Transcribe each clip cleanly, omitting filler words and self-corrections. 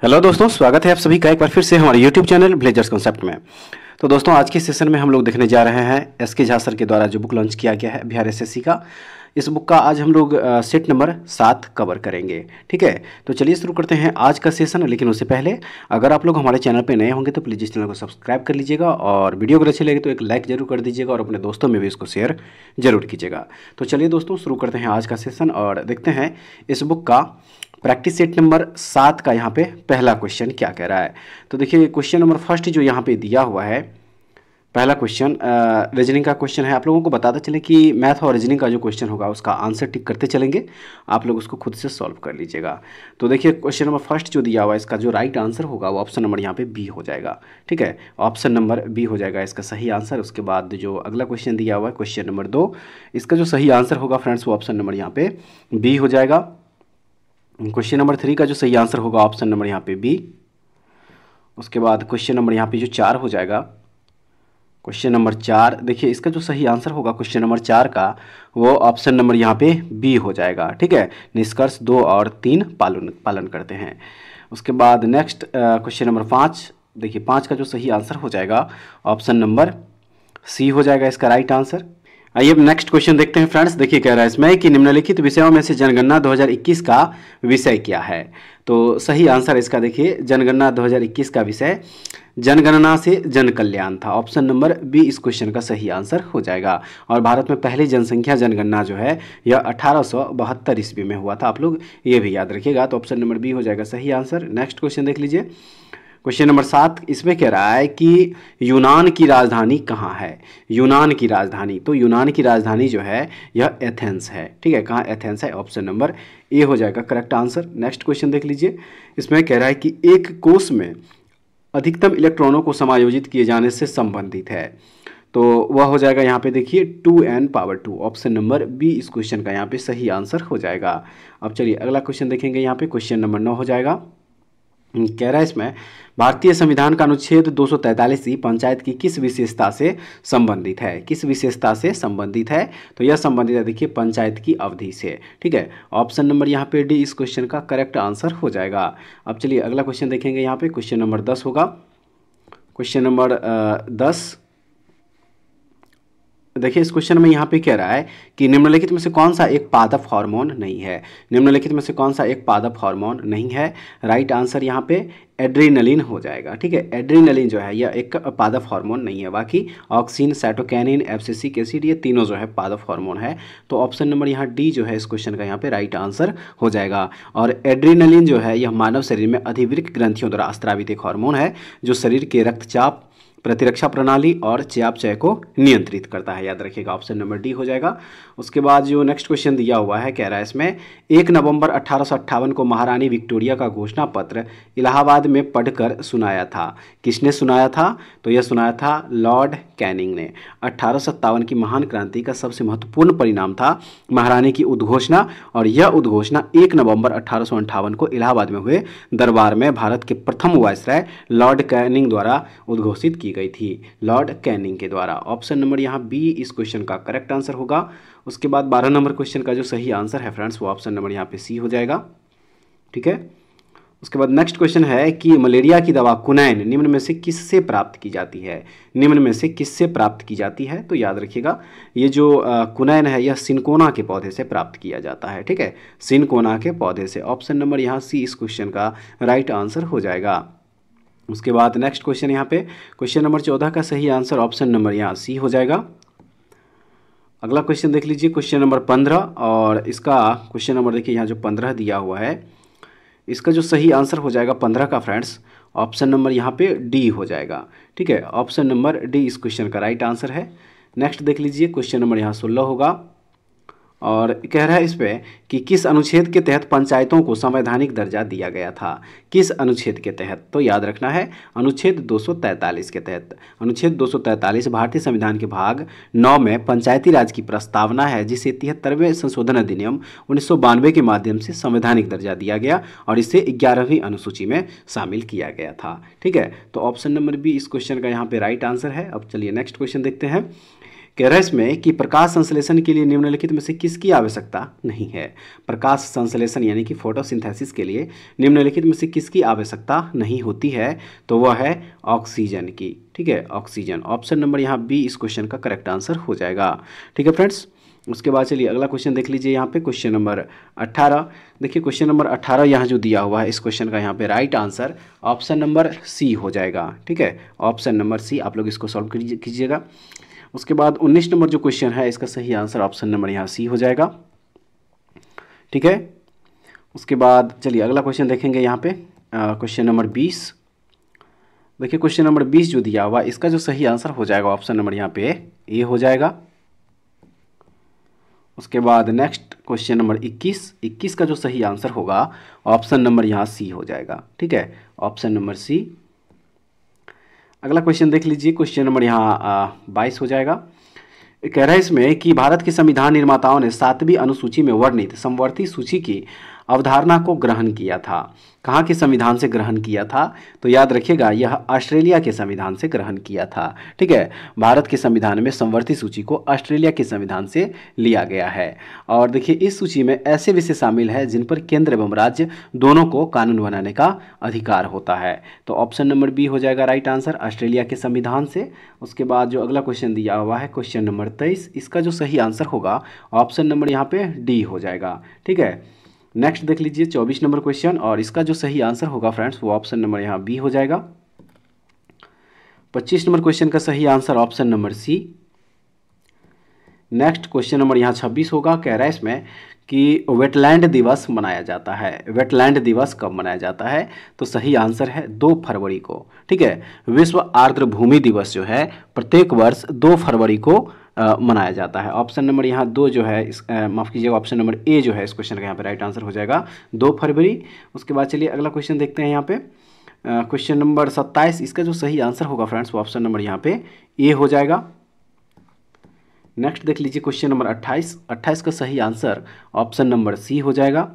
Hello दोस्तों, स्वागत है आप सभी का एक बार फिर से हमारे यूट्यूब चैनल विलेजर्स कॉन्सेप्ट में। तो दोस्तों, आज के सेशन में हम लोग देखने जा रहे हैं एस के झा सर के द्वारा जो बुक लॉन्च किया गया है बिहार एसएससी का। इस बुक का आज हम लोग सेट नंबर 7 कवर करेंगे। ठीक है, तो चलिए शुरू करते हैं आज का सेशन। लेकिन उससे पहले अगर आप लोग हमारे चैनल पर नए होंगे तो प्लीज़ इस चैनल को सब्सक्राइब कर लीजिएगा और वीडियो अगर अच्छी लगे तो एक लाइक जरूर कर दीजिएगा और अपने दोस्तों में भी इसको शेयर जरूर कीजिएगा। तो चलिए दोस्तों, शुरू करते हैं आज का सेशन और देखते हैं इस बुक का प्रैक्टिस सेट नंबर 7 का यहाँ पे पहला क्वेश्चन क्या कह रहा है। तो देखिए, क्वेश्चन नंबर फर्स्ट जो यहाँ पे दिया हुआ है, पहला क्वेश्चन रीजनिंग का क्वेश्चन है। आप लोगों को बताते चलें कि मैथ और रीजनिंग का जो क्वेश्चन होगा उसका आंसर टिक करते चलेंगे, आप लोग उसको खुद से सॉल्व कर लीजिएगा। तो देखिए, क्वेश्चन नंबर फर्स्ट जो दिया हुआ है इसका जो राइट आंसर होगा वो ऑप्शन नंबर यहाँ पे बी हो जाएगा। ठीक है, ऑप्शन नंबर बी हो जाएगा इसका सही आंसर। उसके बाद जो अगला क्वेश्चन दिया हुआ है क्वेश्चन नंबर 2, इसका जो सही आंसर होगा फ्रेंड्स वो ऑप्शन नंबर यहाँ पे बी हो जाएगा। क्वेश्चन नंबर 3 का जो सही आंसर होगा ऑप्शन नंबर यहाँ पे बी। उसके बाद क्वेश्चन नंबर यहाँ पे जो 4 हो जाएगा, क्वेश्चन नंबर 4, देखिए इसका जो सही आंसर होगा क्वेश्चन नंबर 4 का वो ऑप्शन नंबर यहाँ पे बी हो जाएगा। ठीक है, निष्कर्ष 2 और 3 पालन करते हैं। उसके बाद नेक्स्ट क्वेश्चन नंबर 5, देखिए 5 का जो सही आंसर हो जाएगा ऑप्शन नंबर सी हो जाएगा इसका राइट आंसर। आइए अब नेक्स्ट क्वेश्चन देखते हैं फ्रेंड्स। देखिए कह रहा है इसमें कि निम्नलिखित विषयों में से जनगणना 2021 का विषय क्या है। तो सही आंसर इसका देखिए, जनगणना 2021 का विषय जनगणना से जन कल्याण था। ऑप्शन नंबर बी इस क्वेश्चन का सही आंसर हो जाएगा। और भारत में पहली जनसंख्या जनगणना जो है यह 1872 ईस्वी में हुआ था, आप लोग ये भी याद रखिएगा। तो ऑप्शन नंबर बी हो जाएगा सही आंसर। नेक्स्ट क्वेश्चन देख लीजिए, क्वेश्चन नंबर 7, इसमें कह रहा है कि यूनान की राजधानी कहाँ है। यूनान की राजधानी, तो यूनान की राजधानी जो है यह एथेंस है। ठीक है, कहाँ एथेंस है, ऑप्शन नंबर ए हो जाएगा करेक्ट आंसर। नेक्स्ट क्वेश्चन देख लीजिए, इसमें कह रहा है कि एक कोष में अधिकतम इलेक्ट्रॉनों को समायोजित किए जाने से संबंधित है। तो वह हो जाएगा यहाँ पे देखिए 2n⁻²। ऑप्शन नंबर बी इस क्वेश्चन का यहाँ पे सही आंसर हो जाएगा। अब चलिए अगला क्वेश्चन देखेंगे, यहाँ पे क्वेश्चन नंबर 9 हो जाएगा। कह रहा है इसमें भारतीय संविधान का अनुच्छेद 243 पंचायत की किस विशेषता से संबंधित है। किस विशेषता से संबंधित है, तो यह संबंधित है देखिए पंचायत की अवधि से। ठीक है, ऑप्शन नंबर यहाँ पे डी इस क्वेश्चन का करेक्ट आंसर हो जाएगा। अब चलिए अगला क्वेश्चन देखेंगे, यहाँ पे क्वेश्चन नंबर 10 होगा। क्वेश्चन नंबर 10, देखिए इस क्वेश्चन में यहाँ पे कह रहा है कि निम्नलिखित में से कौन सा एक पादप हार्मोन नहीं है। निम्नलिखित में से कौन सा एक पादप हार्मोन नहीं है, राइट आंसर यहाँ पे एड्रेनलिन हो जाएगा। ठीक है, एड्रेनलिन जो है यह एक पादप हार्मोन नहीं है, बाकी ऑक्सिन, साइटोकिनिन, एब्सिसिक एसिड ये तीनों जो है पादप हार्मोन है। तो ऑप्शन नंबर यहाँ डी जो है इस क्वेश्चन का यहाँ पे राइट आंसर हो जाएगा। और एड्रेनलिन जो है यह मानव शरीर में अधिवृक्क ग्रंथियों द्वारा स्रावित एक हार्मोन है जो शरीर के रक्तचाप, प्रतिरक्षा प्रणाली और चयापचय को नियंत्रित करता है। याद रखिएगा, ऑप्शन नंबर डी हो जाएगा। उसके बाद जो नेक्स्ट क्वेश्चन दिया हुआ है, कह रहा है इसमें 1 नवंबर 1858 को महारानी विक्टोरिया का घोषणा पत्र इलाहाबाद में पढ़कर सुनाया था। किसने सुनाया था, तो यह सुनाया था लॉर्ड कैनिंग ने। 1857 की महान क्रांति का सबसे महत्वपूर्ण परिणाम था महारानी की उद्घोषणा, और यह उद्घोषणा 1 नवंबर 1858 को इलाहाबाद में हुए दरबार में भारत के प्रथम वायसराय लॉर्ड कैनिंग द्वारा उद्घोषित की गई थी। लॉर्ड कैनिंग के द्वारा। ऑप्शन नंबर यहाँ बी इस क्वेश्चन का करेक्ट आंसर होगा। उसके बाद 12 नंबर क्वेश्चन का जो सही आंसर है फ्रेंड्स वो ऑप्शन नंबर यहाँ पे सी हो जाएगा। ठीक है, उसके बाद नेक्स्ट क्वेश्चन है कि मलेरिया की दवा कुनैन निम्न में से किससे प्राप्त की जाती है। निम्न में से किससे प्राप्त की जाती है, तो याद रखिएगा ये जो कुनैन है यह सिनकोना के पौधे से प्राप्त किया जाता है। ठीक है, सिनकोना के पौधे से। ऑप्शन नंबर यहाँ सी इस क्वेश्चन का राइट आंसर हो जाएगा। उसके बाद नेक्स्ट क्वेश्चन यहाँ पे क्वेश्चन नंबर 14 का सही आंसर ऑप्शन नंबर यहाँ सी हो जाएगा। अगला क्वेश्चन देख लीजिए, क्वेश्चन नंबर 15, और इसका क्वेश्चन नंबर देखिए यहाँ जो 15 दिया हुआ है इसका जो सही आंसर हो जाएगा 15 का फ्रेंड्स ऑप्शन नंबर यहाँ पे डी हो जाएगा। ठीक है, ऑप्शन नंबर डी इस क्वेश्चन का राइट आंसर है। नेक्स्ट देख लीजिए, क्वेश्चन नंबर यहाँ 16 होगा, और कह रहा है इस पे कि किस अनुच्छेद के तहत पंचायतों को संवैधानिक दर्जा दिया गया था। किस अनुच्छेद के तहत, तो याद रखना है अनुच्छेद 243 के तहत। अनुच्छेद 243 भारतीय संविधान के भाग 9 में पंचायती राज की प्रस्तावना है, जिसे 73वें संशोधन अधिनियम 1992 के माध्यम से संवैधानिक दर्जा दिया गया और इसे 11वीं अनुसूची में शामिल किया गया था। ठीक है, तो ऑप्शन नंबर बी इस क्वेश्चन का यहाँ पे राइट आंसर है। अब चलिए नेक्स्ट क्वेश्चन देखते हैं कह रहा है इसमें कि प्रकाश संश्लेषण के लिए निम्नलिखित में से किसकी आवश्यकता नहीं है। प्रकाश संश्लेषण यानी कि फोटोसिंथेसिस के लिए निम्नलिखित में से किसकी आवश्यकता नहीं होती है, तो वह है ऑक्सीजन की। ठीक है, ऑक्सीजन। ऑप्शन नंबर यहाँ बी इस क्वेश्चन का करेक्ट आंसर हो जाएगा। ठीक है फ्रेंड्स, उसके बाद चलिए अगला क्वेश्चन देख लीजिए। यहाँ पे क्वेश्चन नंबर 18। देखिए क्वेश्चन नंबर 18 यहाँ जो दिया हुआ है, इस क्वेश्चन का यहाँ पे right answer option number C हो जाएगा। ठीक है, ऑप्शन नंबर सी, आप लोग इसको सॉल्व कीजिएगा। उसके बाद 19 नंबर जो क्वेश्चन है, इसका सही आंसर ऑप्शन नंबर यहाँ सी हो जाएगा। ठीक है, उसके बाद चलिए अगला क्वेश्चन देखेंगे। यहाँ पे क्वेश्चन नंबर 20। देखिए क्वेश्चन नंबर 20 जो दिया हुआ, इसका जो सही आंसर हो जाएगा ऑप्शन नंबर यहाँ पे ए हो जाएगा। उसके बाद नेक्स्ट क्वेश्चन नंबर 21 का जो सही आंसर होगा ऑप्शन नंबर यहाँ सी हो जाएगा। ठीक है, ऑप्शन नंबर सी। अगला क्वेश्चन देख लीजिए, क्वेश्चन नंबर यहाँ 22 हो जाएगा। कह रहा है इसमें कि भारत के संविधान निर्माताओं ने 7वीं अनुसूची में वर्णित समवर्ती सूची की अवधारणा को ग्रहण किया था। कहाँ के संविधान से ग्रहण किया था, तो याद रखिएगा यह ऑस्ट्रेलिया के संविधान से ग्रहण किया था। ठीक है, भारत के संविधान में समवर्ती सूची को ऑस्ट्रेलिया के संविधान से लिया गया है। और देखिए इस सूची में ऐसे विषय शामिल है जिन पर केंद्र एवं राज्य दोनों को कानून बनाने का अधिकार होता है। तो ऑप्शन नंबर बी हो जाएगा राइट आंसर, ऑस्ट्रेलिया के संविधान से। उसके बाद जो अगला क्वेश्चन दिया हुआ है क्वेश्चन नंबर 23, इसका जो सही आंसर होगा ऑप्शन नंबर यहाँ पे डी हो जाएगा। ठीक है, नेक्स्ट देख लीजिए 24 नंबर क्वेश्चन, और इसका जो सही आंसर होगा फ्रेंड्स वो ऑप्शन नंबर यहाँ बी हो जाएगा। 25 नंबर क्वेश्चन का सही answer option number C. Next question number यहाँ 26 होगा। कह रहा है इसमें कि वेटलैंड दिवस मनाया जाता है। वेटलैंड दिवस कब मनाया जाता है, तो सही आंसर है 2 फरवरी को। ठीक है, विश्व आर्द्र भूमि दिवस जो है प्रत्येक वर्ष 2 फरवरी को मनाया जाता है। ऑप्शन नंबर यहाँ 2 जो है माफ़ कीजिएगा, ऑप्शन नंबर ए जो है इस क्वेश्चन का यहाँ पे राइट आंसर हो जाएगा 2 फरवरी। उसके बाद चलिए अगला क्वेश्चन देखते हैं। यहाँ पे क्वेश्चन नंबर 27, इसका जो सही आंसर होगा फ्रेंड्स वो ऑप्शन नंबर यहाँ पे ए हो जाएगा। नेक्स्ट देख लीजिए क्वेश्चन नंबर 28 का सही आंसर ऑप्शन नंबर सी हो जाएगा।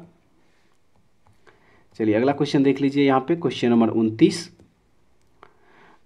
चलिए अगला क्वेश्चन देख लीजिए। यहाँ पे क्वेश्चन नंबर 29।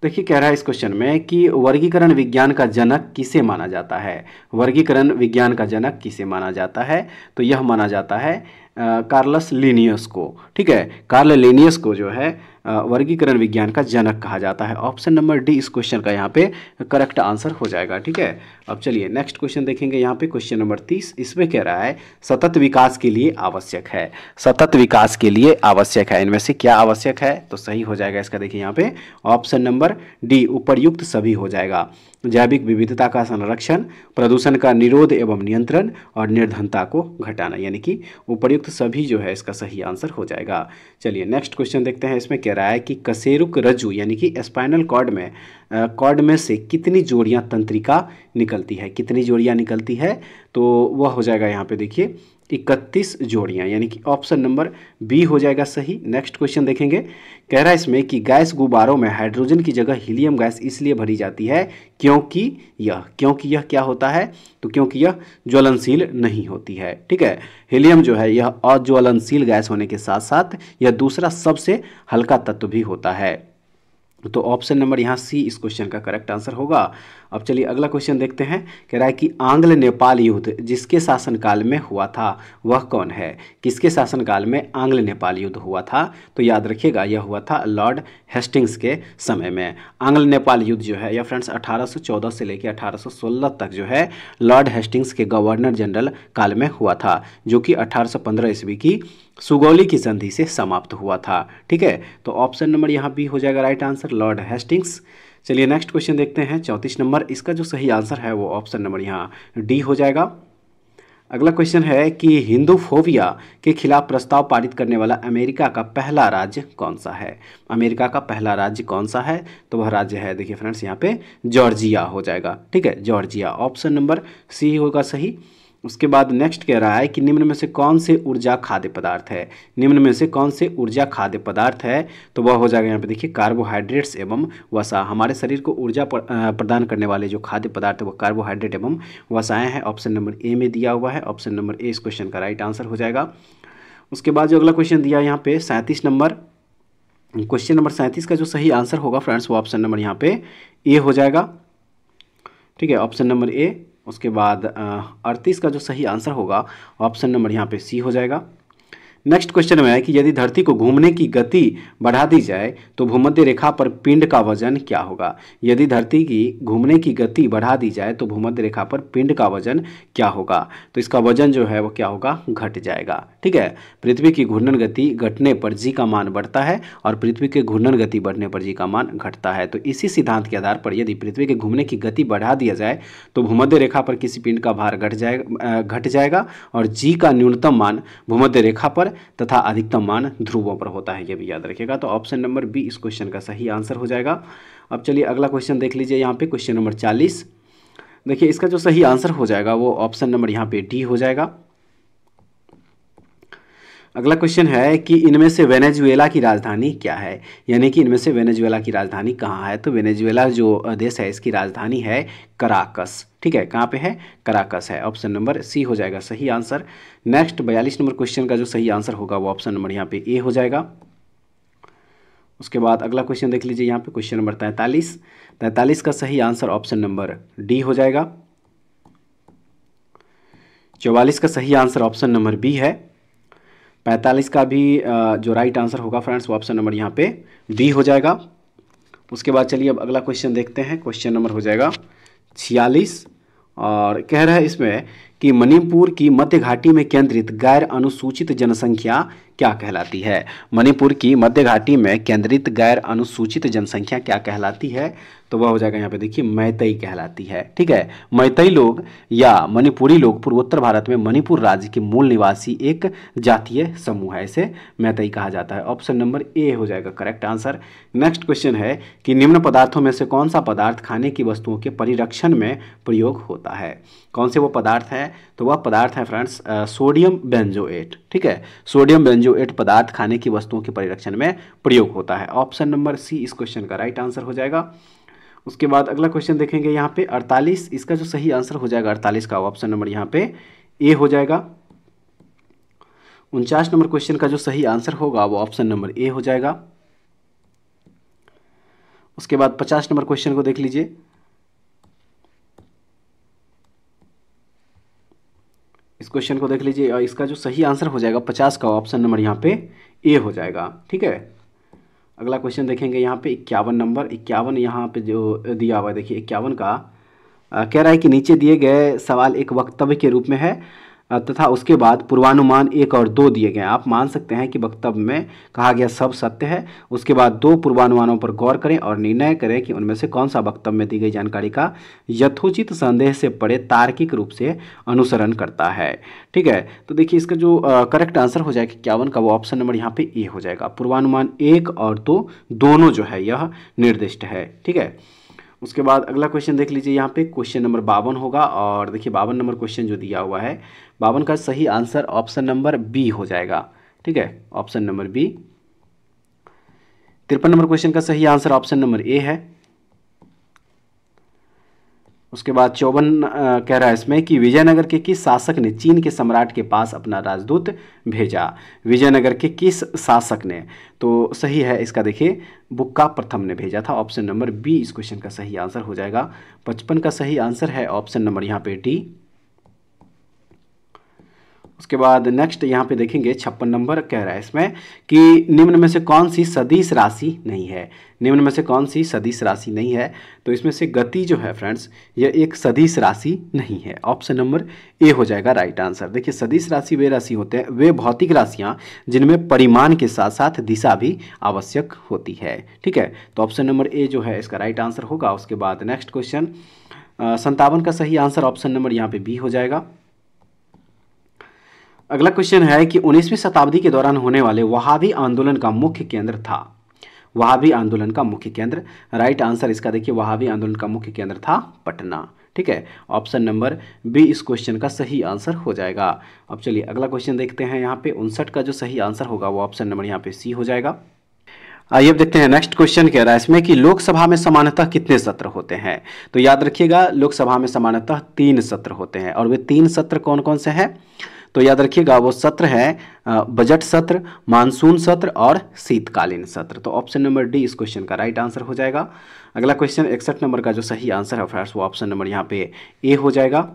देखिए कह रहा है इस क्वेश्चन में कि वर्गीकरण विज्ञान का जनक किसे माना जाता है। वर्गीकरण विज्ञान का जनक किसे माना जाता है, तो यह माना जाता है कार्लस लिनियस को। ठीक है, कार्ल लिनियस को जो है वर्गीकरण विज्ञान का जनक कहा जाता है। ऑप्शन नंबर डी इस क्वेश्चन का यहाँ पे करेक्ट आंसर हो जाएगा। ठीक है, अब चलिए नेक्स्ट क्वेश्चन देखेंगे। यहाँ पे क्वेश्चन नंबर 30, इसमें कह रहा है सतत विकास के लिए आवश्यक है। सतत विकास के लिए आवश्यक है, इनमें से क्या आवश्यक है, तो सही हो जाएगा इसका। देखिए यहाँ पे ऑप्शन नंबर डी उपर्युक्त सभी हो जाएगा। जैविक विविधता का संरक्षण, प्रदूषण का निरोध एवं नियंत्रण और निर्धनता को घटाना, यानी कि उपर्युक्त सभी जो है इसका सही आंसर हो जाएगा। चलिए नेक्स्ट क्वेश्चन देखते हैं। इसमें कह रहा है कि कशेरुक रज्जु यानी कि स्पाइनल कॉर्ड में से कितनी जोड़ियां तंत्रिका निकलती है। कितनी जोड़ियां निकलती है, तो वह हो जाएगा यहाँ पे देखिए 31 जोड़ियां, यानी कि ऑप्शन नंबर बी हो जाएगा सही। नेक्स्ट क्वेश्चन देखेंगे। कह रहा है इसमें कि गैस गुब्बारों में हाइड्रोजन की जगह हीलियम गैस इसलिए भरी जाती है क्योंकि यह क्या होता है, तो क्योंकि यह ज्वलनशील नहीं होती है। ठीक है, हीलियम जो है यह अज्वलनशील गैस होने के साथ साथ यह दूसरा सबसे हल्का तत्व भी होता है। तो ऑप्शन नंबर यहाँ सी इस क्वेश्चन का करेक्ट आंसर होगा। अब चलिए अगला क्वेश्चन देखते हैं। कह रहा है कि आंग्ल नेपाल युद्ध जिसके शासनकाल में हुआ था वह कौन है। किसके शासनकाल में आंग्ल नेपाल युद्ध हुआ था, तो याद रखिएगा यह हुआ था लॉर्ड हेस्टिंग्स के समय में। आंग्ल नेपाल युद्ध जो है यह फ्रेंड्स 1814 से लेकर 1816 तक जो है लॉर्ड हेस्टिंग्स के गवर्नर जनरल काल में हुआ था, जो कि 1815 ईस्वी की सुगौली की संधि से समाप्त हुआ था। ठीक है, तो ऑप्शन नंबर यहाँ बी हो जाएगा राइट आंसर, लॉर्ड हेस्टिंग्स। चलिए नेक्स्ट क्वेश्चन देखते हैं 34 नंबर, इसका जो सही आंसर है वो ऑप्शन नंबर यहाँ डी हो जाएगा। अगला क्वेश्चन है कि हिंदूफोबिया के खिलाफ प्रस्ताव पारित करने वाला अमेरिका का पहला राज्य कौन सा है। अमेरिका का पहला राज्य कौन सा है, तो वह राज्य है देखिए फ्रेंड्स यहाँ पे जॉर्जिया हो जाएगा। ठीक है, जॉर्जिया, ऑप्शन नंबर सी होगा सही। उसके बाद नेक्स्ट कह रहा है कि निम्न में से कौन से ऊर्जा खाद्य पदार्थ है। निम्न में से कौन से ऊर्जा खाद्य पदार्थ है, तो वह हो जाएगा यहाँ पे देखिए कार्बोहाइड्रेट्स एवं वसा। हमारे शरीर को ऊर्जा प्रदान करने वाले जो खाद्य पदार्थ है वो कार्बोहाइड्रेट एवं वसाएं हैं। ऑप्शन नंबर ए में दिया हुआ है, ऑप्शन नंबर ए इस क्वेश्चन का राइट आंसर हो जाएगा। उसके बाद जो अगला क्वेश्चन दिया यहाँ पे 37 नंबर, क्वेश्चन नंबर 37 का जो सही आंसर होगा फ्रेंड्स वो ऑप्शन नंबर यहाँ पे ए हो जाएगा। ठीक है, ऑप्शन नंबर ए। उसके बाद 38 का जो सही आंसर होगा ऑप्शन नंबर यहाँ पे सी हो जाएगा। नेक्स्ट क्वेश्चन में है कि यदि धरती को घूमने की गति बढ़ा दी जाए तो भूमध्य रेखा पर पिंड का वजन क्या होगा। यदि धरती की घूमने की गति बढ़ा दी जाए तो भूमध्य रेखा पर पिंड का वजन क्या होगा। तो इसका वजन जो है वो क्या होगा, घट जाएगा। ठीक है, पृथ्वी की घूर्णन गति घटने पर जी का मान बढ़ता है और पृथ्वी के घूर्णन गति बढ़ने पर जी का मान घटता है। तो इसी सिद्धांत के आधार पर यदि पृथ्वी के घूमने की गति बढ़ा दिया जाए तो भूमध्य रेखा पर किसी पिंड का भार घट जाएगा और जी का न्यूनतम मान भूमध्य रेखा पर तथा अधिकतम मान ध्रुवों पर होता है, ये भी याद रखिएगा। तो ऑप्शन नंबर बी इस क्वेश्चन का सही आंसर हो जाएगा। अब चलिए अगला क्वेश्चन देख लीजिए, यहाँ पे क्वेश्चन नंबर 40। देखिए इसका जो सही आंसर हो जाएगा वो ऑप्शन नंबर यहाँ पे डी हो जाएगा। अगला क्वेश्चन है कि इनमें से वेनेजुएला की राजधानी क्या है, यानी कि इनमें से वेनेजुएला की राजधानी कहाँ है। तो वेनेजुएला जो देश है इसकी राजधानी है कराकस। ठीक है, कहाँ पे है, कराकस है। ऑप्शन नंबर सी हो जाएगा सही आंसर। नेक्स्ट 42 नंबर क्वेश्चन का जो सही आंसर होगा वो ऑप्शन नंबर यहाँ पे ए हो जाएगा। उसके बाद अगला क्वेश्चन देख लीजिए, यहाँ पे क्वेश्चन नंबर 43 का सही आंसर ऑप्शन नंबर डी हो जाएगा। 44 का सही आंसर ऑप्शन नंबर बी है। 45 का भी जो राइट आंसर होगा फ्रेंड्स वो ऑप्शन नंबर यहाँ पे बी हो जाएगा। उसके बाद चलिए अब अगला क्वेश्चन देखते हैं। क्वेश्चन नंबर हो जाएगा 46 और कह रहा है इसमें कि मणिपुर की मध्य घाटी में केंद्रित गैर अनुसूचित जनसंख्या क्या कहलाती है। मणिपुर की मध्य घाटी में केंद्रित गैर अनुसूचित जनसंख्या क्या कहलाती है। तो वह हो जाएगा यहाँ पे देखिए मैतई कहलाती है। ठीक है, मैतई लोग या मणिपुरी लोग पूर्वोत्तर भारत में मणिपुर राज्य के मूल निवासी एक जातीय समूह है, इसे मैतई कहा जाता है। ऑप्शन नंबर ए हो जाएगा करेक्ट आंसर। नेक्स्ट क्वेश्चन है कि निम्न पदार्थों में से कौन सा पदार्थ खाने की वस्तुओं के परिरक्षण में प्रयोग होता है। कौन से वो पदार्थ है, तो वह पदार्थ है फ्रेंड्स सोडियम बेंजोएट। ठीक है, सोडियम बेंजोएट पदार्थ खाने की वस्तुओं के परिरक्षण में प्रयोग होता है। ऑप्शन नंबर सी इस क्वेश्चन का राइट आंसर हो जाएगा। उसके बाद अगला क्वेश्चन देखेंगे यहाँ पे 48, इसका जो सही आंसर हो जाएगा 48 का ऑप्शन नंबर यहाँ पे ए हो जाएगा। 49 नंबर क्वेश्चन का जो सही आंसर होगा वो ऑप्शन नंबर ए हो जाएगा। उसके बाद 50 नंबर क्वेश्चन को देख लीजिए। इस क्वेश्चन को देख लीजिए और इसका जो सही आंसर हो जाएगा 50 का ऑप्शन नंबर यहाँ पे ए हो जाएगा। ठीक है, अगला क्वेश्चन देखेंगे यहाँ पे 51 नंबर। 51 यहाँ पे जो दिया हुआ है देखिए 51 का कह रहा है कि नीचे दिए गए सवाल एक वक्तव्य के रूप में है तथा उसके बाद पूर्वानुमान 1 और 2 दिए गए। आप मान सकते हैं कि वक्तव्य में कहा गया सब सत्य है। उसके बाद 2 पूर्वानुमानों पर गौर करें और निर्णय करें कि उनमें से कौन सा वक्तव्य में दी गई जानकारी का यथोचित संदेह से परे तार्किक रूप से अनुसरण करता है। ठीक है, तो देखिए इसका जो करेक्ट आंसर हो जाएगा 51 का वो ऑप्शन नंबर यहाँ पे ए हो जाएगा। पूर्वानुमान 1 और 2 दोनों जो है यह निर्दिष्ट है। ठीक है, उसके बाद अगला क्वेश्चन देख लीजिए, यहाँ पे क्वेश्चन नंबर 52 होगा और देखिए 52 नंबर क्वेश्चन जो दिया हुआ है 52 का सही आंसर ऑप्शन नंबर बी हो जाएगा। ठीक है, option number B. 53 number question का सही आंसर ऑप्शन नंबर ए है। उसके बाद 54 कह रहा है इसमें कि विजयनगर के किस शासक ने चीन के सम्राट के पास अपना राजदूत भेजा। विजयनगर के किस शासक ने, तो सही है इसका देखिए बुक्का प्रथम ने भेजा था। ऑप्शन नंबर बी इस क्वेश्चन का सही आंसर हो जाएगा। 55 का सही आंसर है ऑप्शन नंबर यहाँ पे डी। उसके बाद नेक्स्ट यहाँ पे देखेंगे 56 नंबर कह रहा है इसमें कि निम्न में से कौन सी सदिश राशि नहीं है। निम्न में से कौन सी सदिश राशि नहीं है, तो इसमें से गति जो है फ्रेंड्स यह एक सदिश राशि नहीं है। ऑप्शन नंबर ए हो जाएगा राइट आंसर। देखिए सदिश राशि वे राशि होते हैं, वे भौतिक राशियाँ जिनमें परिमाण के साथ साथ दिशा भी आवश्यक होती है। ठीक है, तो ऑप्शन नंबर ए जो है इसका राइट आंसर होगा। उसके बाद नेक्स्ट क्वेश्चन 57 का सही आंसर ऑप्शन नंबर यहाँ पे बी हो जाएगा। अगला क्वेश्चन है कि 19वीं शताब्दी के दौरान होने वाले वहाबी आंदोलन का मुख्य केंद्र था। वहाबी आंदोलन का मुख्य केंद्र, राइट आंसर इसका देखिए वहाबी आंदोलन का मुख्य केंद्र था पटना। ठीक है, ऑप्शन नंबर बी इस क्वेश्चन का सही आंसर हो जाएगा। अब चलिए अगला क्वेश्चन देखते हैं। यहाँ पे 59 का जो सही आंसर होगा वो ऑप्शन नंबर यहाँ पे सी हो जाएगा। आइए अब देखते हैं नेक्स्ट क्वेश्चन कह रहा है इसमें कि लोकसभा में सामान्यतः कितने सत्र होते हैं। तो याद रखिएगा लोकसभा में सामान्यतः 3 सत्र होते हैं और वे 3 सत्र कौन कौन से हैं, तो याद रखिएगा वो सत्र है बजट सत्र, मानसून सत्र और शीतकालीन सत्र। तो ऑप्शन नंबर डी इस क्वेश्चन का राइट आंसर हो जाएगा। अगला क्वेश्चन 61 नंबर का जो सही आंसर है फ्रेंड्स वो ऑप्शन नंबर यहाँ पे ए हो जाएगा।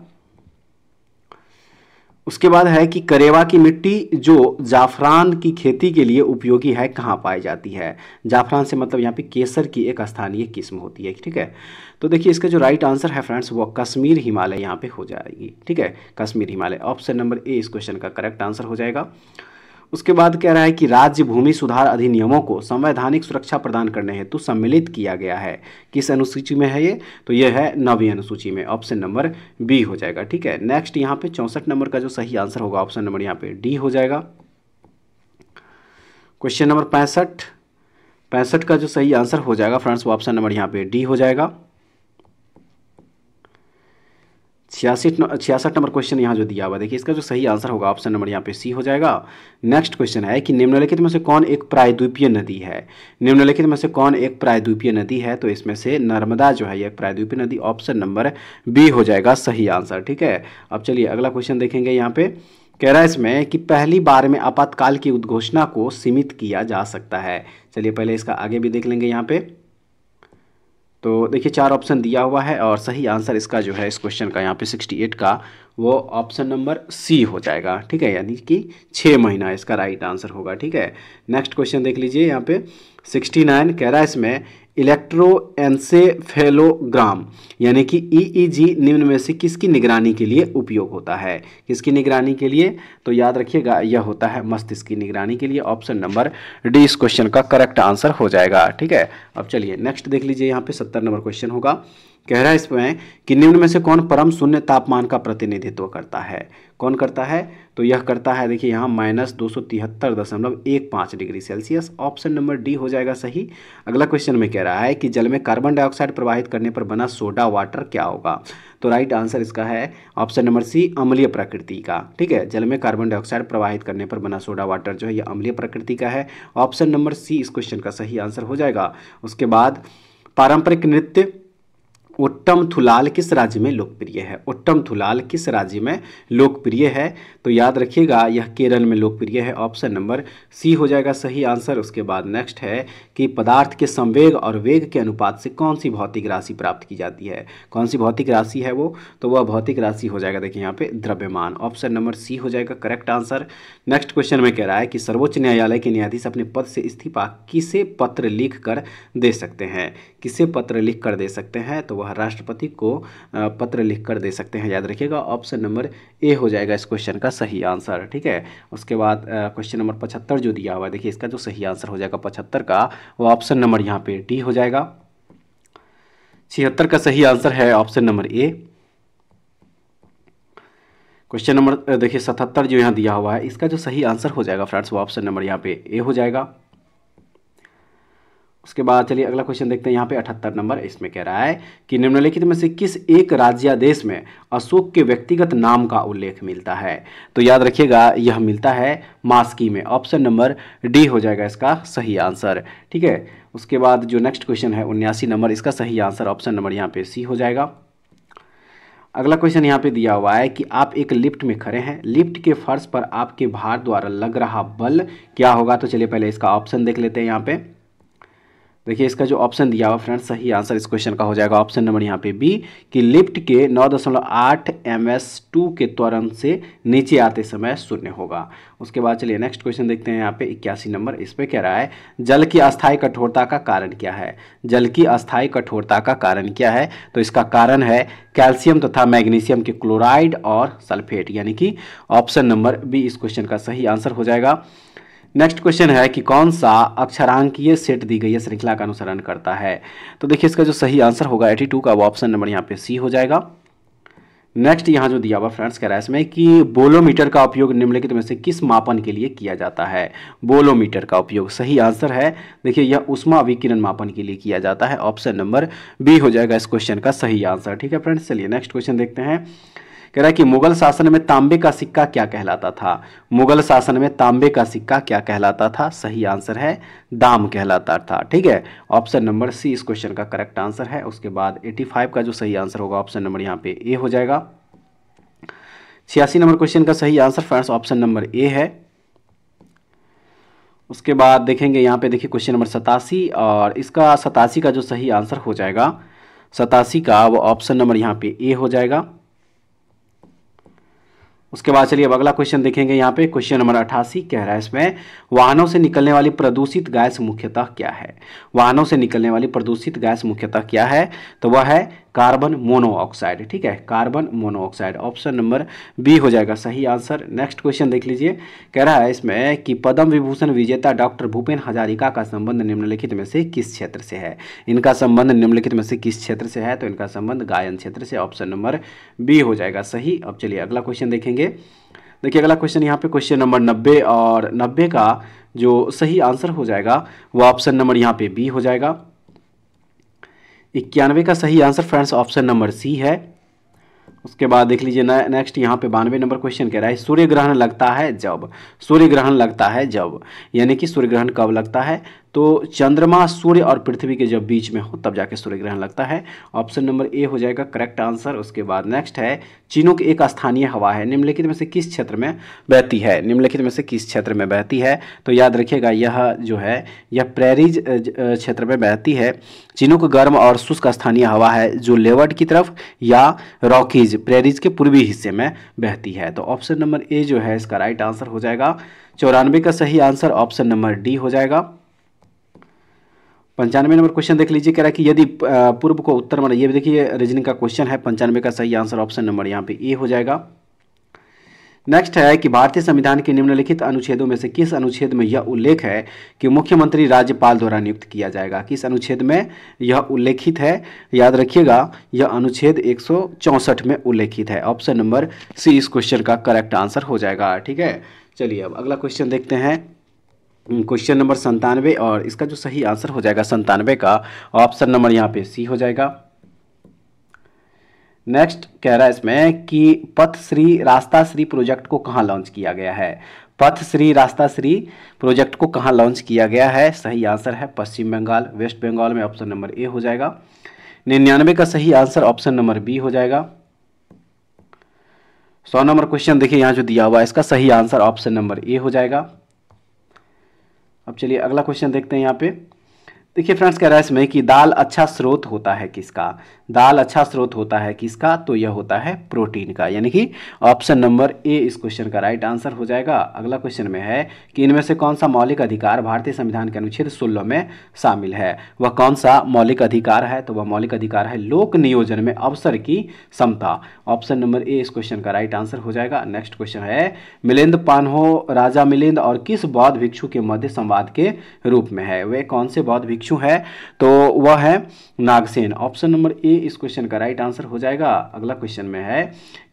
उसके बाद है कि करेवा की मिट्टी जो जाफरान की खेती के लिए उपयोगी है कहाँ पाई जाती है। जाफरान से मतलब यहाँ पे केसर की एक स्थानीय किस्म होती है, ठीक है। तो देखिए इसका जो राइट आंसर है फ्रेंड्स वो कश्मीर हिमालय यहाँ पे हो जाएगी, ठीक है, Kashmir Himalaya. Option number A इस क्वेश्चन का करेक्ट आंसर हो जाएगा। उसके बाद कह रहा है कि राज्य भूमि सुधार अधिनियमों को संवैधानिक सुरक्षा प्रदान करने हेतु सम्मिलित किया गया है, किस अनुसूची में है ये, तो ये है 9वीं अनुसूची में। ऑप्शन नंबर बी हो जाएगा, ठीक है। नेक्स्ट यहाँ पे 64 नंबर का जो सही आंसर होगा ऑप्शन नंबर यहाँ पे डी हो जाएगा। क्वेश्चन नंबर 65 का जो सही आंसर हो जाएगा फ्रेंड्स वो ऑप्शन नंबर यहाँ पे डी हो जाएगा। 66 नंबर क्वेश्चन यहाँ जो दिया हुआ देखिए इसका जो सही आंसर होगा ऑप्शन नंबर यहाँ पे सी हो जाएगा। नेक्स्ट क्वेश्चन है कि निम्नलिखित में से कौन एक प्रायद्वीपीय नदी है। निम्नलिखित में से कौन एक प्रायद्वीपीय नदी है, तो इसमें से नर्मदा जो है ये एक प्रायद्वीपीय नदी, ऑप्शन नंबर बी हो जाएगा सही आंसर, ठीक है। अब चलिए अगला क्वेश्चन देखेंगे। यहाँ पे कह रहा है इसमें कि पहली बार में आपातकाल की उद्घोषणा को सीमित किया जा सकता है। चलिए पहले इसका आगे भी देख लेंगे। यहाँ पे तो देखिए 4 ऑप्शन दिया हुआ है और सही आंसर इसका जो है इस क्वेश्चन का यहाँ पे 68 का वो ऑप्शन नंबर सी हो जाएगा, ठीक है, यानी कि 6 महीना इसका राइट आंसर होगा, ठीक है। नेक्स्ट क्वेश्चन देख लीजिए। यहाँ पे 69 कह रहा है इसमें इलेक्ट्रोएन्सेफेलोग्राम यानी कि ईईजी निम्न में से किसकी निगरानी के लिए उपयोग होता है। किसकी निगरानी के लिए, तो याद रखिएगा यह होता है मस्तिष्क की निगरानी के लिए। ऑप्शन नंबर डी इस क्वेश्चन का करेक्ट आंसर हो जाएगा, ठीक है। अब चलिए नेक्स्ट देख लीजिए। यहाँ पे 70 नंबर क्वेश्चन होगा। कह रहा है इसमें कि निम्न में से कौन परम शून्य तापमान का प्रतिनिधित्व करता है। कौन करता है, तो यह करता है देखिए यहाँ -273.15 degree Celsius. Option number D हो जाएगा सही। अगला क्वेश्चन में कह रहा है कि जल में कार्बन डाइऑक्साइड प्रवाहित करने पर बना सोडा वाटर क्या होगा, तो राइट आंसर इसका है ऑप्शन नंबर सी अम्लीय प्रकृति का, ठीक है। जल में कार्बन डाइऑक्साइड प्रवाहित करने पर बना सोडा वाटर जो है यह अम्लीय प्रकृति का है। ऑप्शन नंबर सी इस क्वेश्चन का सही आंसर हो जाएगा। उसके बाद पारंपरिक नृत्य ओट्टम थुलाल किस राज्य में लोकप्रिय है। ओट्टम थुलाल किस राज्य में लोकप्रिय है, तो याद रखिएगा यह केरल में लोकप्रिय है। ऑप्शन नंबर सी हो जाएगा सही आंसर। उसके बाद नेक्स्ट है कि पदार्थ के संवेग और वेग के अनुपात से कौन सी भौतिक राशि प्राप्त की जाती है। कौन सी भौतिक राशि है वो, तो वह भौतिक राशि हो जाएगा देखिए यहाँ पे द्रव्यमान। ऑप्शन नंबर सी हो जाएगा करेक्ट आंसर। नेक्स्ट क्वेश्चन में कह रहा है कि सर्वोच्च न्यायालय के न्यायाधीश अपने पद से इस्तीफा किसे पत्र लिख कर दे सकते हैं। किसे पत्र लिख कर दे सकते हैं, तो वह राष्ट्रपति को पत्र लिख कर दे सकते हैं, याद रखिएगा। ऑप्शन नंबर ए हो जाएगा इस क्वेश्चन का सही आंसर, ठीक है। उसके बाद क्वेश्चन नंबर 75 जो दिया हुआ है देखिए इसका जो सही आंसर हो जाएगा 75 का वो ऑप्शन नंबर यहाँ पे डी हो जाएगा। 76 का सही आंसर है option number A. Question number देखिए 77 जो यहाँ दिया हुआ है इसका जो सही आंसर हो जाएगा फ्रेंड्स वो ऑप्शन नंबर यहाँ पे ए हो जाएगा। उसके बाद चलिए अगला क्वेश्चन देखते हैं। यहाँ पे 78 नंबर, इसमें कह रहा है कि निम्नलिखित में से किस एक राज्यादेश में अशोक के व्यक्तिगत नाम का उल्लेख मिलता है, तो याद रखिएगा यह मिलता है मास्की में। ऑप्शन नंबर डी हो जाएगा इसका सही आंसर, ठीक है। उसके बाद जो नेक्स्ट क्वेश्चन है 79 नंबर, इसका सही आंसर ऑप्शन नंबर यहाँ पे सी हो जाएगा। अगला क्वेश्चन यहाँ पे दिया हुआ है कि आप एक लिफ्ट में खड़े हैं, लिफ्ट के फर्श पर आपके भार द्वारा लग रहा बल क्या होगा, तो चलिए पहले इसका ऑप्शन देख लेते हैं। यहाँ पे देखिए इसका जो ऑप्शन दिया हुआ फ्रेंड्स सही आंसर इस क्वेश्चन का हो जाएगा ऑप्शन नंबर यहाँ पे बी कि लिफ्ट के 9.8 ms2 के त्वरण से नीचे आते समय शून्य होगा। उसके बाद चलिए नेक्स्ट क्वेश्चन देखते हैं। यहाँ पे 81 नंबर, इस पे कह रहा है जल की अस्थायी कठोरता का कारण क्या है। जल की अस्थायी कठोरता का कारण क्या है, तो इसका कारण है कैल्शियम तथा मैग्नीशियम के क्लोराइड और सल्फेट, यानी कि ऑप्शन नंबर बी इस क्वेश्चन का सही आंसर हो जाएगा। नेक्स्ट क्वेश्चन है कि कौन सा अक्षरांकीय सेट दी गई है श्रृंखला का अनुसरण करता है, तो देखिए इसका जो सही आंसर होगा 82 का वो ऑप्शन नंबर यहाँ पे सी हो जाएगा। नेक्स्ट यहाँ जो दिया हुआ फ्रेंड्स कह रहा है इसमें कि बोलोमीटर का उपयोग निम्नलिखित में से किस मापन के लिए किया जाता है। बोलोमीटर का उपयोग सही आंसर है देखिए यह ऊष्मा विकिरण मापन के लिए किया जाता है। ऑप्शन नंबर बी हो जाएगा इस क्वेश्चन का सही आंसर, ठीक है फ्रेंड्स। चलिए नेक्स्ट क्वेश्चन देखते हैं। कह रहा है कि मुगल शासन में तांबे का सिक्का क्या कहलाता था। मुगल शासन में तांबे का सिक्का क्या कहलाता था, सही आंसर है दाम कहलाता था, ठीक है। ऑप्शन नंबर सी इस क्वेश्चन का करेक्ट आंसर है। उसके बाद 85 का जो सही आंसर होगा ऑप्शन नंबर यहाँ पे ए हो जाएगा। 86 नंबर क्वेश्चन का सही answer friends option number A है। उसके बाद देखेंगे यहाँ पे, देखिए क्वेश्चन नंबर 87, और इसका 87 का जो सही आंसर हो जाएगा 87 का, वो ऑप्शन नंबर यहाँ पे ए हो जाएगा। उसके बाद चलिए अब अगला क्वेश्चन देखेंगे। यहाँ पे क्वेश्चन नंबर 88 कह रहा है इसमें, वाहनों से निकलने वाली प्रदूषित गैस मुख्यतः क्या है? वाहनों से निकलने वाली प्रदूषित गैस मुख्यतः क्या है? तो वह है कार्बन मोनोऑक्साइड। ठीक है, carbon monoxide, option number B हो जाएगा सही आंसर। नेक्स्ट क्वेश्चन देख लीजिए, कह रहा है इसमें कि पद्म विभूषण विजेता डॉक्टर भूपेन हजारिका का संबंध निम्नलिखित में से किस क्षेत्र से है? इनका संबंध निम्नलिखित में से किस क्षेत्र से है? तो इनका संबंध गायन क्षेत्र से, ऑप्शन नंबर बी हो जाएगा सही। अब चलिए अगला क्वेश्चन देखेंगे। देखिए अगला क्वेश्चन यहाँ पे क्वेश्चन नंबर 90, और 90 का जो सही आंसर हो जाएगा वो ऑप्शन नंबर यहाँ पे बी हो जाएगा। 91 का सही answer friends option number C है। उसके बाद देख लीजिए नेक्स्ट यहाँ पे 92 नंबर क्वेश्चन कह रहा है, सूर्य ग्रहण लगता है जब, सूर्य ग्रहण लगता है जब, यानी कि सूर्य ग्रहण कब लगता है? तो चंद्रमा, सूर्य और पृथ्वी के जब बीच में हो तब जाके सूर्य ग्रहण लगता है, ऑप्शन नंबर ए हो जाएगा करेक्ट आंसर। उसके बाद नेक्स्ट है, चिनूक एक स्थानीय हवा है, निम्नलिखित में से किस क्षेत्र में बहती है? निम्नलिखित में से किस क्षेत्र में बहती है? तो याद रखिएगा यह जो है यह प्रेरीज क्षेत्र में बहती है। चिनूक गर्म और शुष्क स्थानीय हवा है जो लेवर्ड की तरफ या रॉकीज प्रेरीज के पूर्वी हिस्से में बहती है, तो ऑप्शन नंबर ए जो है इसका राइट आंसर हो जाएगा। 94 का सही आंसर ऑप्शन नंबर डी हो जाएगा। 95 नंबर क्वेश्चन देख लीजिए, कह रहा है कि यदि पूर्व को उत्तर माना, ये देखिए रीजनिंग का क्वेश्चन है। 95 का सही आंसर ऑप्शन नंबर यहाँ पे ए हो जाएगा। नेक्स्ट है कि भारतीय संविधान के निम्नलिखित अनुच्छेदों में से किस अनुच्छेद में यह उल्लेख है कि मुख्यमंत्री राज्यपाल द्वारा नियुक्त किया जाएगा? किस अनुच्छेद में यह उल्लेखित है? याद रखिएगा यह अनुच्छेद 164 में उल्लेखित है, ऑप्शन नंबर सी इस क्वेश्चन का करेक्ट आंसर हो जाएगा। ठीक है, चलिए अब अगला क्वेश्चन देखते हैं, क्वेश्चन नंबर 97, और इसका जो सही आंसर हो जाएगा 97 का, ऑप्शन नंबर यहाँ पे सी हो जाएगा। नेक्स्ट कह रहा है इसमें कि पथ श्री रास्ता श्री प्रोजेक्ट को कहाँ लॉन्च किया गया है? पथ श्री रास्ता श्री प्रोजेक्ट को कहाँ लॉन्च किया गया है? सही आंसर है पश्चिम बंगाल, वेस्ट बंगाल में, ऑप्शन नंबर ए हो जाएगा। 99 का सही आंसर ऑप्शन नंबर बी हो जाएगा। 100 नंबर क्वेश्चन देखिए यहाँ जो दिया हुआ है, इसका सही आंसर ऑप्शन नंबर ए हो जाएगा। अब चलिए अगला क्वेश्चन देखते हैं। यहाँ पे देखिए फ्रेंड्स, कह रहा है इसमें कि दाल अच्छा स्रोत होता है किसका? दाल अच्छा स्रोत होता है किसका? तो यह होता है प्रोटीन का, यानी कि ऑप्शन नंबर ए इस क्वेश्चन का राइट आंसर हो जाएगा। अगला क्वेश्चन में है कि इनमें से कौन सा मौलिक अधिकार भारतीय संविधान के अनुच्छेद 16 में शामिल है? वह कौन सा मौलिक अधिकार है? तो वह मौलिक अधिकार है लोक नियोजन में अवसर की समता, ऑप्शन नंबर ए इस क्वेश्चन का राइट आंसर हो जाएगा। नेक्स्ट क्वेश्चन है, मिलिंद पान्हो राजा मिलिंद और किस बौद्ध भिक्षु के मध्य संवाद के रूप में है? वे कौन से बौद्ध भिक्षु है? तो वह है नागसेन, ऑप्शन नंबर ए इस क्वेश्चन का राइट आंसर हो जाएगा। अगला क्वेश्चन में है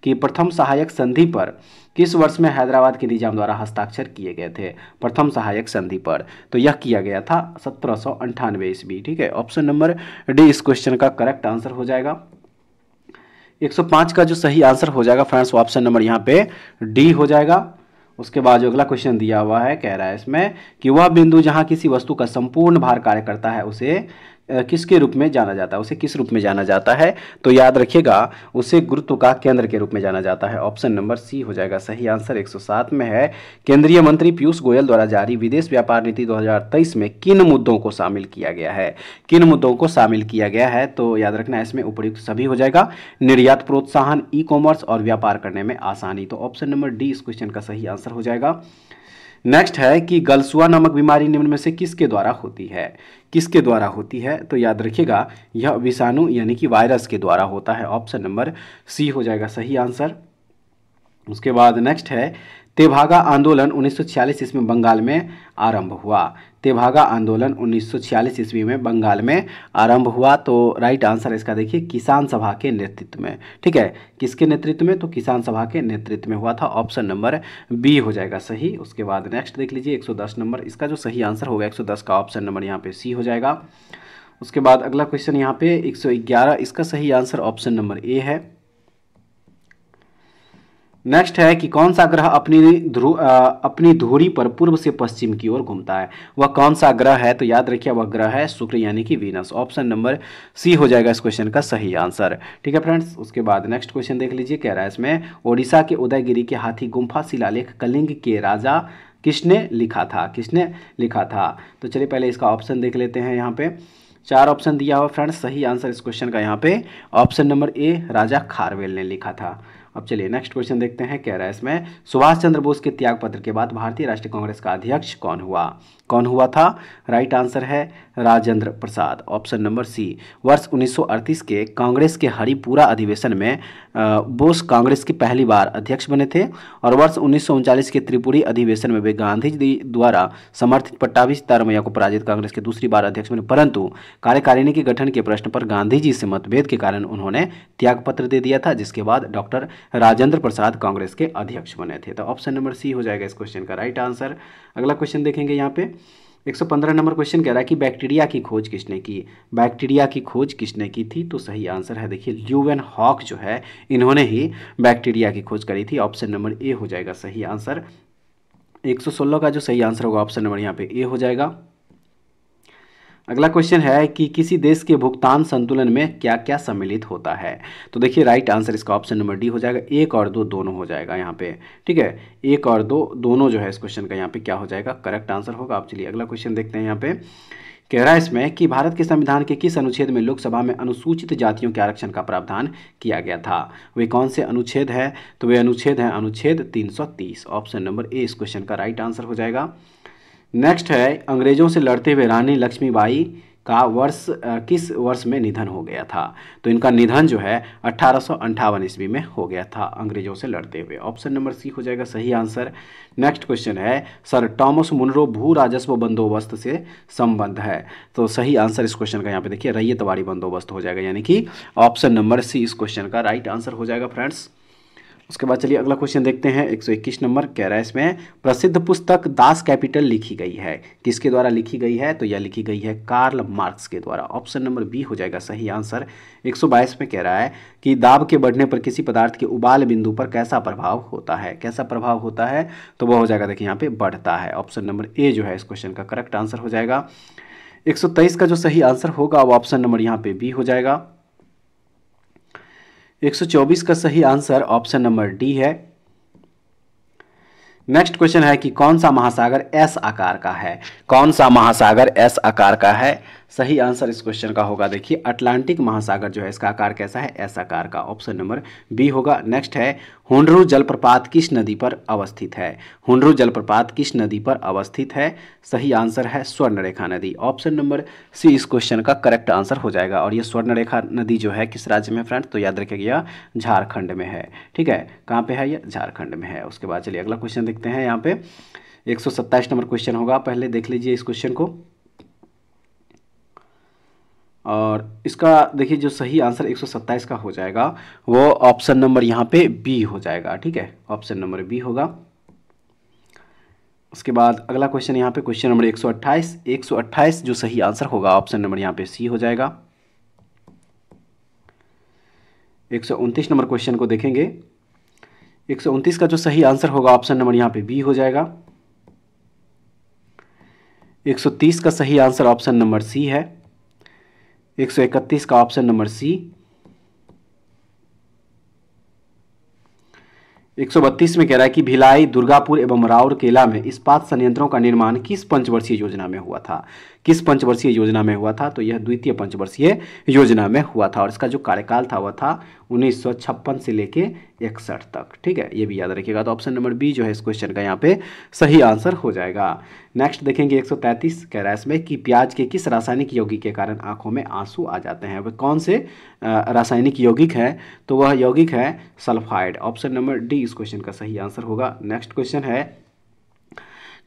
कि प्रथम सहायक संधि पर किस वर्ष में हैदराबाद के निजाम द्वारा हस्ताक्षर किए गए थे? प्रथम सहायक संधि पर तो यह किया गया था 1798 ईस्वी। ठीक है, ऑप्शन नंबर डी इस क्वेश्चन का करेक्ट आंसर हो जाएगा। 105 का जो सही आंसर हो जाएगा फ्रेंड्स, ऑप्शन नंबर यहाँ पे डी हो जाएगा। उसके बाद जो अगला क्वेश्चन दिया हुआ है, कह रहा है इसमें कि वह बिंदु जहां किसी वस्तु का संपूर्ण भार कार्य करता है उसे किसके रूप में जाना जाता है? उसे किस रूप में जाना जाता है? तो याद रखिएगा उसे गुरुत्व का केंद्र के रूप में जाना जाता है, ऑप्शन नंबर सी हो जाएगा सही आंसर। 107 में है, केंद्रीय मंत्री पीयूष गोयल द्वारा जारी विदेश व्यापार नीति 2023 में किन मुद्दों को शामिल किया गया है? किन मुद्दों को शामिल किया गया है? तो याद रखना इसमें उपयुक्त सभी हो जाएगा, निर्यात प्रोत्साहन, ई कॉमर्स और व्यापार करने में आसानी, तो ऑप्शन नंबर डी इस क्वेश्चन का सही आंसर हो जाएगा। नेक्स्ट है कि गलसुआ नामक बीमारी निम्न में से किसके द्वारा होती है? किसके द्वारा होती है? तो याद रखिएगा यह विषाणु यानी कि वायरस के द्वारा होता है, ऑप्शन नंबर सी हो जाएगा सही आंसर। उसके बाद नेक्स्ट है, तेभागा आंदोलन 1946 ईस्वी में बंगाल में आरंभ हुआ। तेभागा आंदोलन 1946 ईस्वी में बंगाल में आरंभ हुआ, तो राइट आंसर इसका देखिए किसान सभा के नेतृत्व में। ठीक है, किसके नेतृत्व में? तो किसान सभा के नेतृत्व में हुआ था, ऑप्शन नंबर बी हो जाएगा सही। उसके बाद नेक्स्ट देख लीजिए 110 नंबर, इसका जो सही आंसर होगा 110 का ऑप्शन नंबर यहाँ पे सी हो जाएगा। उसके बाद अगला क्वेश्चन यहाँ पे 111, इसका सही आंसर ऑप्शन नंबर ए है। नेक्स्ट है कि कौन सा ग्रह अपनी धुरी पर पूर्व से पश्चिम की ओर घूमता है। वह कौन सा ग्रह है? तो याद रखिए वह ग्रह है शुक्र यानी कि वीनस। ऑप्शन नंबर सी हो जाएगा इस क्वेश्चन का सही आंसर। ठीक है फ्रेंड्स, उसके बाद नेक्स्ट क्वेश्चन देख लीजिए। कह रहा है इसमें ओडिशा के उदयगिरी के हाथी गुम्फा शिलालेख कलिंग के राजा किसने लिखा था? किसने लिखा था? तो चलिए पहले इसका ऑप्शन देख लेते हैं। यहाँ पे 4 ऑप्शन दिया हुआ फ्रेंड्स। सही आंसर इस क्वेश्चन का यहाँ पे ऑप्शन नंबर ए राजा खारवेल ने लिखा था। अब चलिए नेक्स्ट क्वेश्चन देखते हैं। कह रहा है इसमें सुभाष चंद्र बोस के त्याग पत्र के बाद भारतीय राष्ट्रीय कांग्रेस का अध्यक्ष कौन हुआ? कौन हुआ था? राइट आंसर है Rajendra Prasad. Option number C. वर्ष 1938 के कांग्रेस के हरिपुरा अधिवेशन में बोस कांग्रेस की पहली बार अध्यक्ष बने थे और वर्ष 1939 के त्रिपुरी अधिवेशन में वे गांधी जी द्वारा समर्थित पट्टाभी सीतारमैया को पराजित कांग्रेस के दूसरी बार अध्यक्ष बने, परंतु कार्यकारिणी के गठन के प्रश्न पर गांधी जी से मतभेद के कारण उन्होंने त्यागपत्र दे दिया था, जिसके बाद डॉक्टर राजेंद्र प्रसाद कांग्रेस के अध्यक्ष बने थे। तो ऑप्शन नंबर सी हो जाएगा इस क्वेश्चन का राइट आंसर। अगला क्वेश्चन देखेंगे। यहाँ पे 115 नंबर क्वेश्चन कह रहा है कि बैक्टीरिया की खोज किसने की? बैक्टीरिया की खोज किसने की थी? तो सही आंसर है देखिए ल्यूवेन हॉक जो है इन्होंने ही बैक्टीरिया की खोज करी थी। ऑप्शन नंबर ए हो जाएगा सही आंसर। 116 का जो सही आंसर होगा ऑप्शन नंबर यहाँ पे ए हो जाएगा। अगला क्वेश्चन है कि किसी देश के भुगतान संतुलन में क्या क्या सम्मिलित होता है? तो देखिए राइट आंसर इसका ऑप्शन नंबर डी हो जाएगा। 1 और 2 दोनों हो जाएगा यहाँ पे। ठीक है, 1 और 2 दोनों जो है इस क्वेश्चन का यहाँ पे क्या हो जाएगा? करेक्ट आंसर होगा। आप चलिए अगला क्वेश्चन देखते हैं। यहाँ पे कह रहा है इसमें कि भारत के संविधान के किस अनुच्छेद में लोकसभा में अनुसूचित जातियों के आरक्षण का प्रावधान किया गया था? वे कौन से अनुच्छेद है? तो वे अनुच्छेद है अनुच्छेद 330। ऑप्शन नंबर ए इस क्वेश्चन का राइट आंसर हो जाएगा। नेक्स्ट है अंग्रेजों से लड़ते हुए रानी लक्ष्मीबाई का किस वर्ष में निधन हो गया था? तो इनका निधन जो है 1858 ईस्वी में हो गया था अंग्रेजों से लड़ते हुए। ऑप्शन नंबर सी हो जाएगा सही आंसर। नेक्स्ट क्वेश्चन है सर टॉमस मुनरो भू राजस्व बंदोबस्त से संबंध है? तो सही आंसर इस क्वेश्चन का यहाँ पे देखिए रैयतवाड़ी बंदोबस्त हो जाएगा, यानी कि ऑप्शन नंबर सी इस क्वेश्चन का राइट आंसर हो जाएगा फ्रेंड्स। उसके बाद चलिए अगला क्वेश्चन देखते हैं। 121 नंबर कह रहा है इसमें प्रसिद्ध पुस्तक दास कैपिटल लिखी गई है, किसके द्वारा लिखी गई है? तो यह लिखी गई है कार्ल मार्क्स के द्वारा। ऑप्शन नंबर बी हो जाएगा सही आंसर। 122 में कह रहा है कि दाब के बढ़ने पर किसी पदार्थ के उबाल बिंदु पर कैसा प्रभाव होता है? कैसा प्रभाव होता है? तो वह हो जाएगा देखिए यहाँ पे बढ़ता है। ऑप्शन नंबर ए जो है इस क्वेश्चन का करेक्ट आंसर हो जाएगा। 123 का जो सही आंसर होगा वो ऑप्शन नंबर यहाँ पे बी हो जाएगा। 124 का सही आंसर ऑप्शन नंबर डी है। नेक्स्ट क्वेश्चन है कि कौन सा महासागर एस आकार का है? कौन सा महासागर एस आकार का है? सही आंसर इस क्वेश्चन का होगा देखिए अटलांटिक महासागर जो है इसका आकार कैसा है? एस आकार का। ऑप्शन नंबर बी होगा। नेक्स्ट है हुंडरू जलप्रपात किस नदी पर अवस्थित है? हुंडरू जलप्रपात किस नदी पर अवस्थित है? सही आंसर है स्वर्णरेखा नदी। ऑप्शन नंबर सी इस क्वेश्चन का करेक्ट आंसर हो जाएगा। और ये स्वर्णरेखा नदी जो है किस राज्य में फ्रेंड्स? तो याद रखिएगा झारखंड में है। ठीक है, कहाँ पे है ये? झारखंड में है। उसके बाद चलिए अगला क्वेश्चन देखते हैं। यहाँ पे 127 नंबर क्वेश्चन होगा, पहले देख लीजिए इस क्वेश्चन को। और इसका देखिए जो सही आंसर 127 का हो जाएगा वो ऑप्शन नंबर यहाँ पे बी हो जाएगा। ठीक है, ऑप्शन नंबर बी होगा। उसके बाद अगला क्वेश्चन यहाँ पे क्वेश्चन नंबर 128 जो सही आंसर होगा ऑप्शन नंबर यहाँ पे सी हो जाएगा। 129 नंबर क्वेश्चन को देखेंगे। 129 का जो सही आंसर होगा ऑप्शन नंबर यहाँ पे बी हो जाएगा। 130 का सही आंसर ऑप्शन नंबर सी है। 131 का ऑप्शन नंबर सी। 132 में कह रहा है कि भिलाई, दुर्गापुर एवं राउरकेला में इस्पात संयंत्रों का निर्माण किस पंचवर्षीय योजना में हुआ था? किस पंचवर्षीय योजना में हुआ था? तो यह द्वितीय पंचवर्षीय योजना में हुआ था और इसका जो कार्यकाल था वह था 1956 से लेके 61 तक। ठीक है, ये भी याद रखिएगा। तो ऑप्शन नंबर बी जो है इस क्वेश्चन का यहाँ पे सही आंसर हो जाएगा। नेक्स्ट देखेंगे 133 कह रहा है इसमें कि प्याज के किस रासायनिक यौगिक के कारण आंखों में आंसू आ जाते हैं? वह कौन से रासायनिक यौगिक है? तो वह यौगिक है सल्फाइड। ऑप्शन नंबर डी इस क्वेश्चन का सही आंसर होगा। नेक्स्ट क्वेश्चन है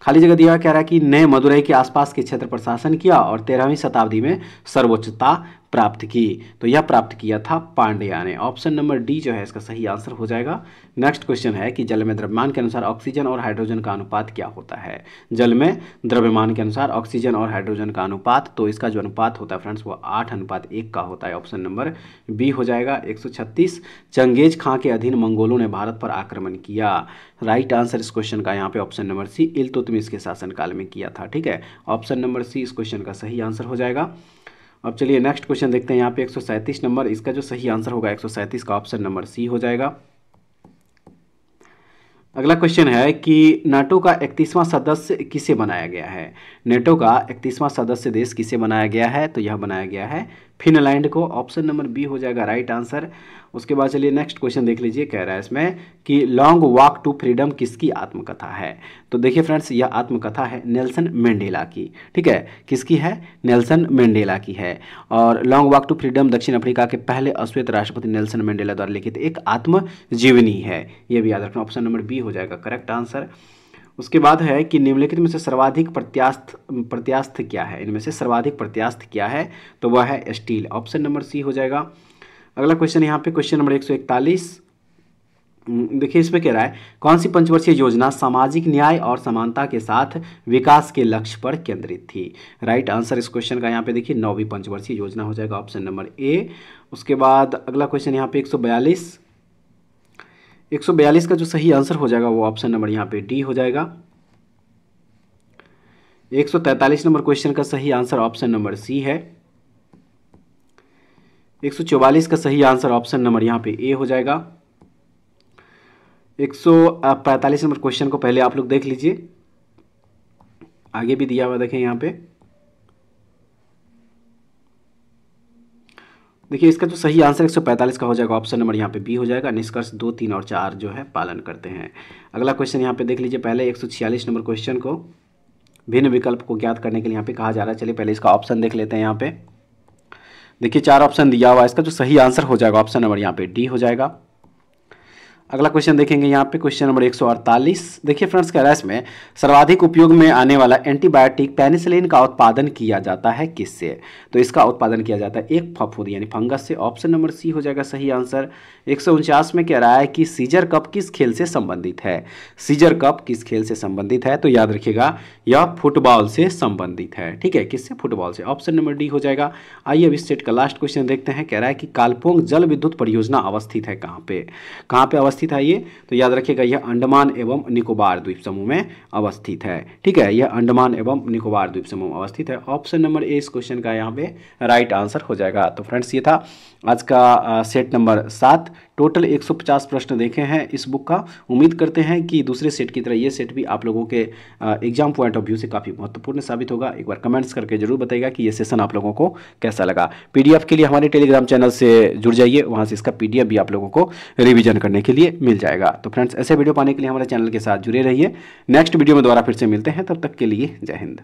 खाली जगह दिया, कह रहा है कि नए मदुरई के आसपास के क्षेत्र पर शासन किया और 13वीं शताब्दी में सर्वोच्चता प्राप्त की? तो यह प्राप्त किया था पांड्या ने। ऑप्शन नंबर डी जो है इसका सही आंसर हो जाएगा। नेक्स्ट क्वेश्चन है कि जल में द्रव्यमान के अनुसार ऑक्सीजन और हाइड्रोजन का अनुपात क्या होता है? जल में द्रव्यमान के अनुसार ऑक्सीजन और हाइड्रोजन का अनुपात, तो इसका जो अनुपात होता है फ्रेंड्स वो 8:1 का होता है। ऑप्शन नंबर बी हो जाएगा। 136 चंगेज खां के अधीन मंगोलों ने भारत पर आक्रमण किया। राइट आंसर इस क्वेश्चन का यहाँ पे ऑप्शन नंबर सी, इल्तुतमिश के शासनकाल में किया था। ठीक है, ऑप्शन नंबर सी इस क्वेश्चन का सही आंसर हो जाएगा। अब चलिए नेक्स्ट क्वेश्चन देखते हैं। यहाँ पे 137 नंबर, इसका जो सही आंसर होगा 137 का ऑप्शन नंबर सी हो जाएगा। अगला क्वेश्चन है कि नाटो का 31वां सदस्य किसे बनाया गया है? नेटो का 31वां सदस्य देश किसे बनाया गया है? तो यह बनाया गया है फिनलैंड को। ऑप्शन नंबर बी हो जाएगा राइट आंसर। उसके बाद चलिए नेक्स्ट क्वेश्चन देख लीजिए। कह रहा है इसमें कि लॉन्ग वॉक टू फ्रीडम किसकी आत्मकथा है? तो देखिए फ्रेंड्स, यह आत्मकथा है नेल्सन मंडेला की। ठीक है, किसकी है? नेल्सन मंडेला की है। और लॉन्ग वॉक टू फ्रीडम दक्षिण अफ्रीका के पहले अश्वेत राष्ट्रपति नेल्सन मंडेला द्वारा लिखित एक आत्मजीवनी है। यह भी याद रखना। ऑप्शन नंबर बी हो जाएगा करेक्ट आंसर। उसके बाद है कि निम्नलिखित में से सर्वाधिक प्रत्यास्थ क्या है? इनमें से सर्वाधिक प्रत्यास्थ क्या है? तो वह है स्टील। ऑप्शन नंबर सी हो जाएगा। अगला क्वेश्चन यहाँ पे क्वेश्चन नंबर 141। देखिए इसमें कह रहा है कौन सी पंचवर्षीय योजना सामाजिक न्याय और समानता के साथ विकास के लक्ष्य पर केंद्रित थी? राइट आंसर इस क्वेश्चन का यहाँ पे देखिए 9वीं पंचवर्षीय योजना हो जाएगा। Option number A. उसके बाद अगला क्वेश्चन यहाँ पे 142 का जो सही आंसर हो जाएगा वो ऑप्शन नंबर यहाँ पे डी हो जाएगा। 143 नंबर क्वेश्चन का सही आंसर ऑप्शन नंबर सी है। 144 का सही आंसर ऑप्शन नंबर यहाँ पे ए हो जाएगा। 145 नंबर क्वेश्चन को पहले आप लोग देख लीजिए, आगे भी दिया हुआ देखें यहाँ पे। देखिए इसका जो सही आंसर 145 का हो जाएगा। ऑप्शन नंबर यहाँ पे बी हो जाएगा। निष्कर्ष 2, 3 और 4 जो है पालन करते हैं। अगला क्वेश्चन यहाँ पे देख लीजिए। पहले 146 नंबर क्वेश्चन को भिन्न विकल्प को ज्ञात करने के लिए यहाँ पे कहा जा रहा है। चलिए पहले इसका ऑप्शन देख लेते हैं। यहाँ पे देखिए 4 ऑप्शन दिया हुआ है। इसका जो सही आंसर हो जाएगा ऑप्शन नंबर यहाँ पे डी हो जाएगा। अगला क्वेश्चन देखेंगे यहाँ पे क्वेश्चन नंबर 148। देखिए फ्रेंड्स कह रहा है इसमें सर्वाधिक उपयोग में आने वाला एंटीबायोटिक पेनिसिलिन का उत्पादन किया जाता है किससे? तो इसका उत्पादन किया जाता है एक फफूंदी यानी फंगस से। ऑप्शन नंबर सी हो जाएगा सही आंसर। 149 में कह रहा है कि सीजर कप किस खेल से संबंधित है? सीजर कप किस खेल से संबंधित है? तो याद रखिएगा यह फुटबॉल से संबंधित है। ठीक है, किससे? फुटबॉल से। ऑप्शन नंबर डी हो जाएगा। आइए अब इस सेट का लास्ट क्वेश्चन देखते हैं। कह रहा है कि कालपोंग जल विद्युत परियोजना अवस्थित है कहाँ पे? कहाँ पे अवस्थित है ये? तो याद रखिएगा यह अंडमान एवं निकोबार द्वीप समूह में अवस्थित है। ठीक है, यह अंडमान एवं निकोबार द्वीप समूह में अवस्थित है। ऑप्शन नंबर ए इस क्वेश्चन का यहाँ पे राइट आंसर हो जाएगा। तो फ्रेंड्स ये था आज का सेट नंबर 7। टोटल 150 प्रश्न देखे हैं इस बुक का। उम्मीद करते हैं कि दूसरे सेट की तरह ये सेट भी आप लोगों के एग्जाम पॉइंट ऑफ व्यू से काफ़ी महत्वपूर्ण साबित होगा। एक बार कमेंट्स करके जरूर बताइएगा कि ये सेशन आप लोगों को कैसा लगा। पीडीएफ के लिए हमारे टेलीग्राम चैनल से जुड़ जाइए, वहाँ से इसका पीडीएफ भी आप लोगों को रिवीजन करने के लिए मिल जाएगा। तो फ्रेंड्स ऐसे वीडियो पाने के लिए हमारे चैनल के साथ जुड़े रहिए। नेक्स्ट वीडियो में दोबारा फिर से मिलते हैं, तब तक के लिए जय हिंद।